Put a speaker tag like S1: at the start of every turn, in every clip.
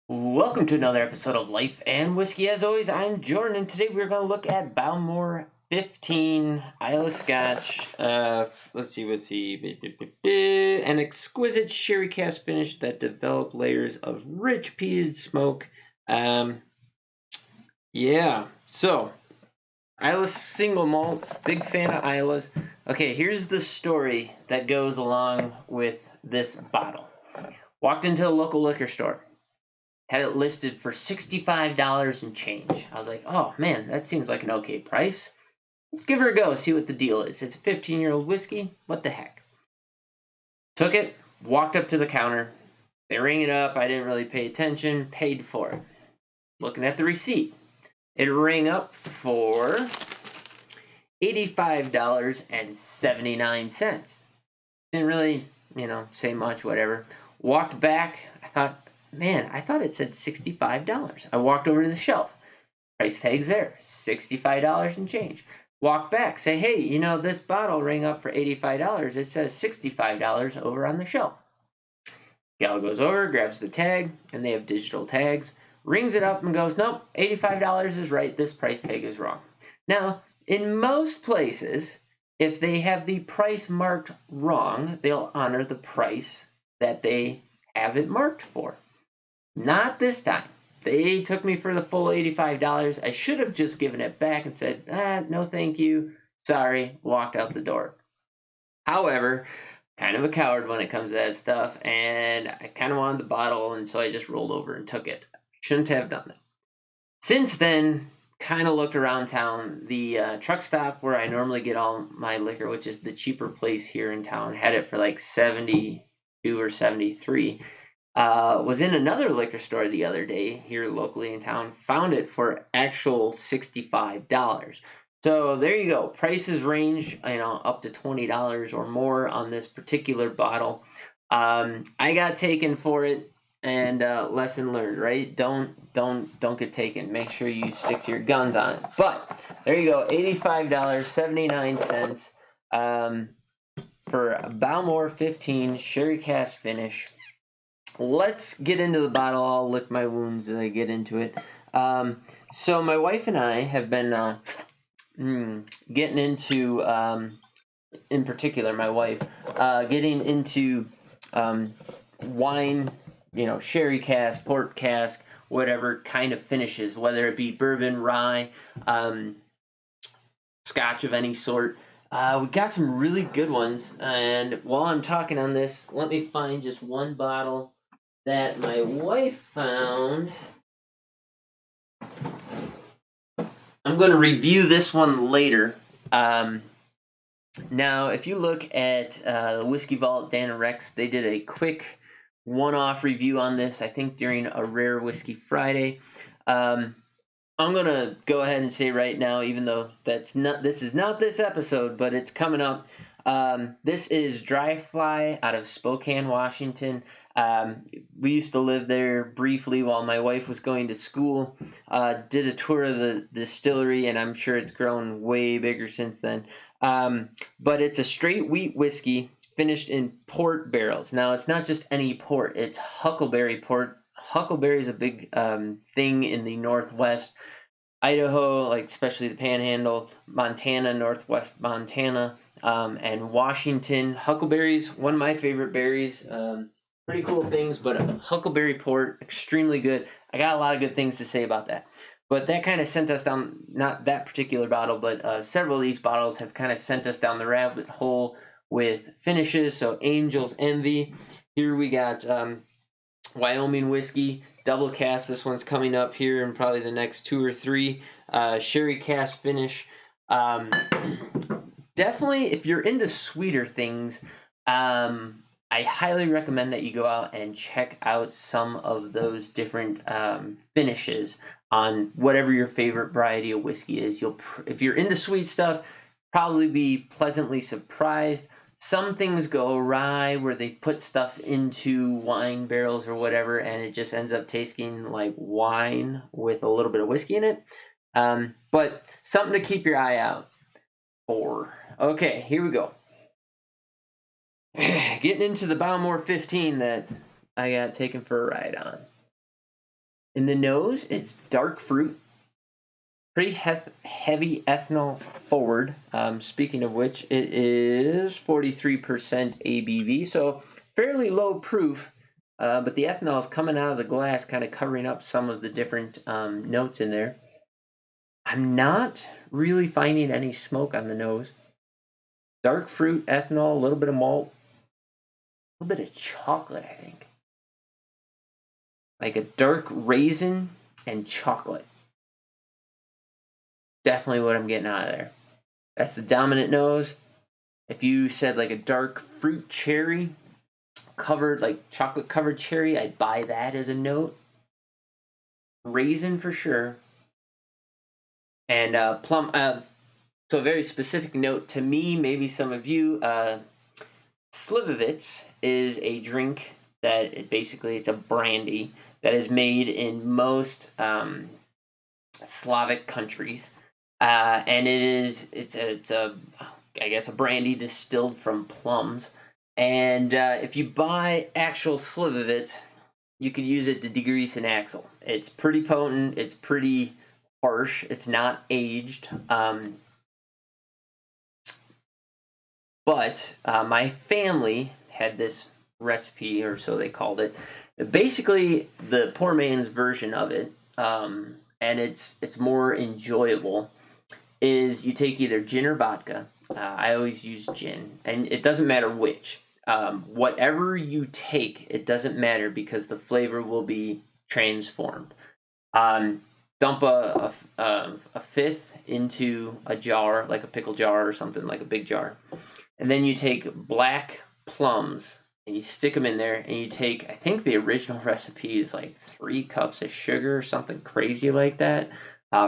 S1: Welcome to another episode of Life and Whiskey. As always, I'm Jordan, and today we're going to look at Bowmore 15 Isle Scotch. Let's see. An exquisite sherry cask finish that developed layers of rich peated smoke. So Isla single malt, big fan of Islas. Okay, here's the story that goes along with this bottle. Walked into a local liquor store. Had it listed for $65 and change. I was like, oh man, that seems like an okay price. Let's give her a go, see what the deal is. It's a 15-year-old whiskey. What the heck? Took it, walked up to the counter. They rang it up. I didn't really pay attention. Paid for it. Looking at the receipt, it rang up for $85.79. Didn't really, say much, whatever. Walked back. I thought, man, I thought it said $65. I walked over to the shelf. Price tag's there, $65 and change. Walk back, say, hey, this bottle rang up for $85. It says $65 over on the shelf. Gal goes over, grabs the tag, and they have digital tags, rings it up and goes, nope, $85 is right, this price tag is wrong. Now, in most places, if they have the price marked wrong, they'll honor the price that they have it marked for. Not this time. They took me for the full $85. I should have just given it back and said, no thank you, sorry, walked out the door. However, kind of a coward when it comes to that stuff, and I kind of wanted the bottle, and so I just rolled over and took it. Shouldn't have done that. Since then, kind of looked around town. The truck stop where I normally get all my liquor, which is the cheaper place here in town, had it for like 72 or 73. Was in another liquor store the other day here locally in town, found it for actual $65. So there you go. Prices range, up to $20 or more on this particular bottle. I got taken for it, and lesson learned, right? Don't get taken. Make sure you stick to your guns on it. But there you go, $85.79 for Bowmore 15 Sherry Cask finish. Let's get into the bottle. I'll lick my wounds as I get into it. So my wife and I have been getting into, in particular, my wife, getting into wine, sherry cask, port cask, whatever kind of finishes, whether it be bourbon, rye, scotch of any sort. We got some really good ones, and while I'm talking on this, let me find just one bottle that my wife found. I'm going to review this one later. Now, if you look at the Whiskey Vault, Dan and Rex, they did a quick one-off review on this, I think during a Rare Whiskey Friday. I'm going to go ahead and say right now, even though this is not this episode, but it's coming up. This is Dry Fly out of Spokane, Washington. We used to live there briefly while my wife was going to school. Did a tour of the distillery, and I'm sure it's grown way bigger since then. But it's a straight wheat whiskey finished in port barrels. Now, it's not just any port. It's huckleberry port. Huckleberry is a big thing in the Northwest. Idaho, like especially the Panhandle, Montana, Northwest Montana, and Washington. Huckleberries, one of my favorite berries. Pretty cool things, but huckleberry port, extremely good. I got a lot of good things to say about that. But that kind of sent us down, not that particular bottle, but several of these bottles have kind of sent us down the rabbit hole with finishes. So Angel's Envy. Here we got Wyoming whiskey, double cask. This one's coming up here in probably the next 2 or 3. Sherry cask finish. Definitely, if you're into sweeter things, I highly recommend that you go out and check out some of those different finishes on whatever your favorite variety of whiskey is. If you're into sweet stuff, probably be pleasantly surprised. Some things go awry where they put stuff into wine barrels or whatever, and it just ends up tasting like wine with a little bit of whiskey in it. But something to keep your eye out for. Okay, here we go. Getting into the Bowmore 15 that I got taken for a ride on. In the nose, it's dark fruit, pretty heavy ethanol forward. Speaking of which, it is 43% ABV, so fairly low proof, but the ethanol is coming out of the glass, kind of covering up some of the different notes in there. I'm not really finding any smoke on the nose. Dark fruit, ethanol, a little bit of malt, a little bit of chocolate, I think. Like a dark raisin and chocolate. Definitely what I'm getting out of there. That's the dominant nose. If you said like a dark fruit cherry, covered, like chocolate covered cherry, I'd buy that as a note. Raisin for sure. And plum, so a very specific note to me, maybe some of you, Slivovitz is a drink that it's a brandy that is made in most Slavic countries, and it's a I guess a brandy distilled from plums. And if you buy actual Slivovitz, you could use it to degrease an axle. It's pretty potent. It's pretty harsh. It's not aged. But my family had this recipe, or so they called it. Basically, the poor man's version of it, and it's more enjoyable, is you take either gin or vodka. I always use gin, and it doesn't matter which. Whatever you take, it doesn't matter because the flavor will be transformed. Dump a fifth into a jar, like a pickle jar or something, like a big jar. And then you take black plums and you stick them in there, and you take, I think the original recipe is like 3 cups of sugar or something crazy like that.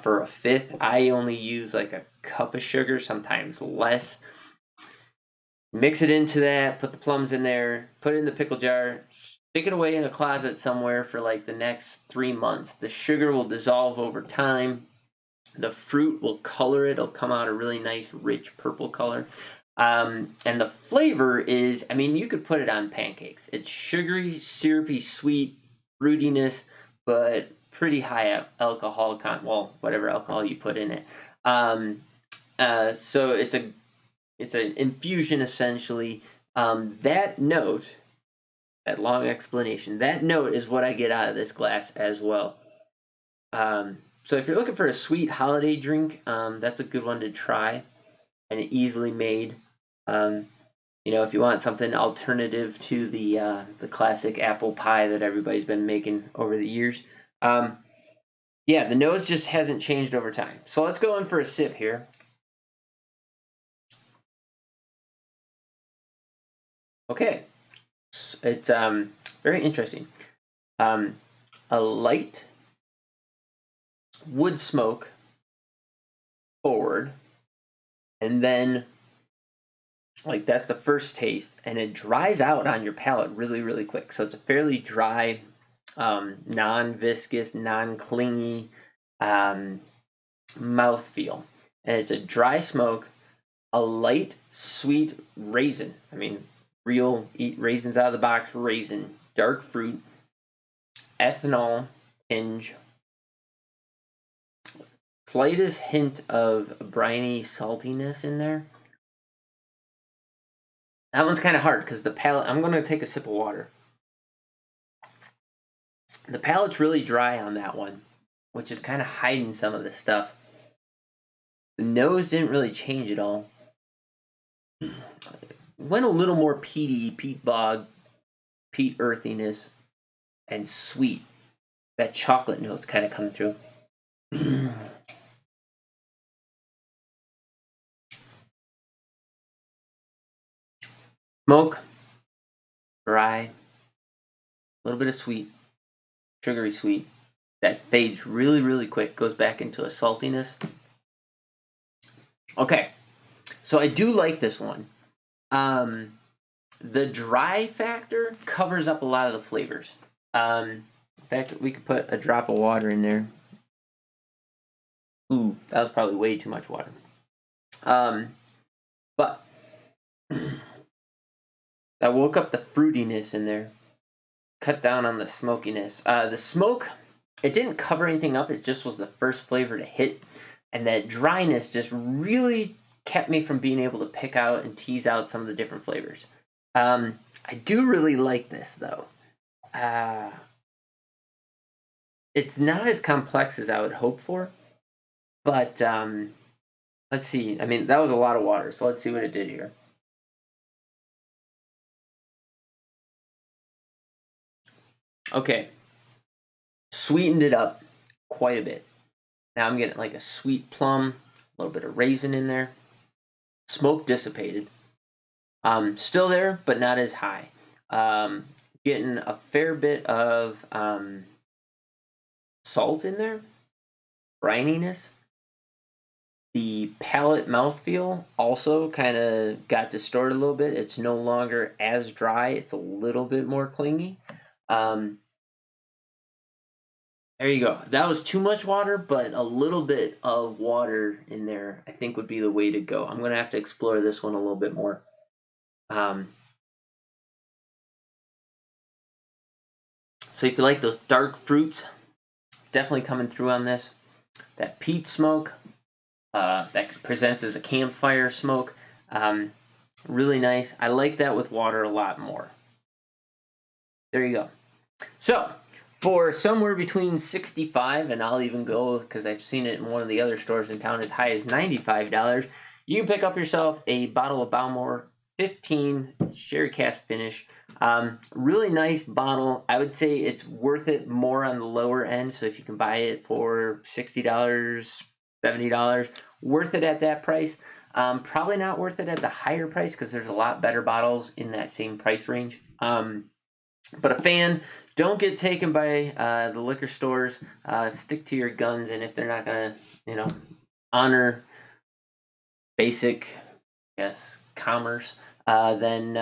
S1: For a fifth, I only use like a cup of sugar, sometimes less. Mix it into that, put the plums in there, put it in the pickle jar, stick it away in a closet somewhere for like the next 3 months. The sugar will dissolve over time. The fruit will color it. It'll come out a really nice, rich purple color. And the flavor is, I mean, you could put it on pancakes. It's sugary, syrupy, sweet, fruitiness, but pretty high alcohol content. Well, whatever alcohol you put in it. So it's an infusion essentially. That note, that long explanation, that note is what I get out of this glass as well. So if you're looking for a sweet holiday drink, that's a good one to try, and easily made. If you want something alternative to the classic apple pie that everybody's been making over the years. Yeah, the nose just hasn't changed over time. So let's go in for a sip here. Okay, it's very interesting. A light wood smoke forward, and then like that's the first taste, and it dries out on your palate really, really quick. So it's a fairly dry, non-viscous, non-clingy mouthfeel, and it's a dry smoke, a light sweet raisin. I mean, real eat raisins out of the box raisin, dark fruit, ethanol tinge, slightest hint of briny saltiness in there. That one's kind of hard because the palate. I'm going to take a sip of water. The palate's really dry on that one, which is kind of hiding some of this stuff. The nose didn't really change at all. Went a little more peaty, peat bog, peat earthiness, and sweet. That chocolate note's kind of coming through. Smoke, dry, a little bit of sweet, sugary sweet. That fades really, really quick, goes back into a saltiness. Okay, so I do like this one. The dry factor covers up a lot of the flavors. In fact, we could put a drop of water in there. Ooh, that was probably way too much water. But that woke up the fruitiness in there, cut down on the smokiness. The smoke It didn't cover anything up. It just was the first flavor to hit. And that dryness just really kept me from being able to pick out and tease out some of the different flavors. I do really like this, though. It's not as complex as I would hope for. But let's see. I mean, that was a lot of water. So let's see what it did here. Okay. Sweetened it up quite a bit. Now I'm getting like a sweet plum, a little bit of raisin in there. Smoke dissipated. Still there, but not as high. Getting a fair bit of salt in there. Brininess. The palate mouthfeel also kind of got distorted a little bit. It's no longer as dry. It's a little bit more clingy. There you go. That was too much water, but a little bit of water in there I think would be the way to go. I'm going to have to explore this one a little bit more. So if you like those dark fruits, definitely coming through on this. That peat smoke that presents as a campfire smoke. Really nice. I like that with water a lot more. There you go. So for somewhere between $65, and I'll even go, because I've seen it in one of the other stores in town, as high as $95, you can pick up yourself a bottle of Bowmore 15 sherry cask finish. Really nice bottle. I would say it's worth it more on the lower end. So if you can buy it for $60, $70, worth it at that price. Probably not worth it at the higher price because there's a lot better bottles in that same price range. But a fan, don't get taken by the liquor stores. Stick to your guns, and if they're not gonna, honor basic, commerce, then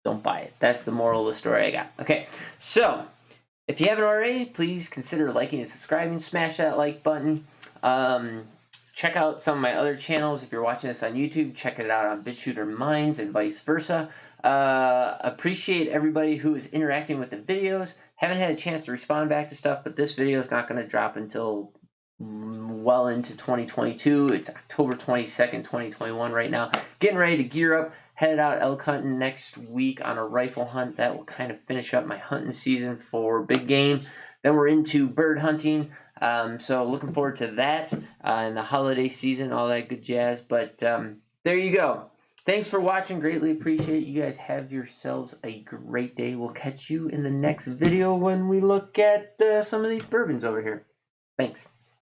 S1: don't buy it. That's the moral of the story I got. Okay, so if you haven't already, please consider liking and subscribing. Smash that like button. Check out some of my other channels. If you're watching this on YouTube, check it out on Bitchute or Minds and vice versa. Appreciate everybody who is interacting with the videos. Haven't had a chance to respond back to stuff, but this video is not going to drop until well into 2022. It's October 22nd, 2021 right now. Getting ready to gear up. Headed out elk hunting next week on a rifle hunt. That will kind of finish up my hunting season for big game. Then we're into bird hunting. So looking forward to that in the holiday season, all that good jazz. But there you go. Thanks for watching. Greatly appreciate it. You guys have yourselves a great day. We'll catch you in the next video when we look at some of these bourbons over here. Thanks.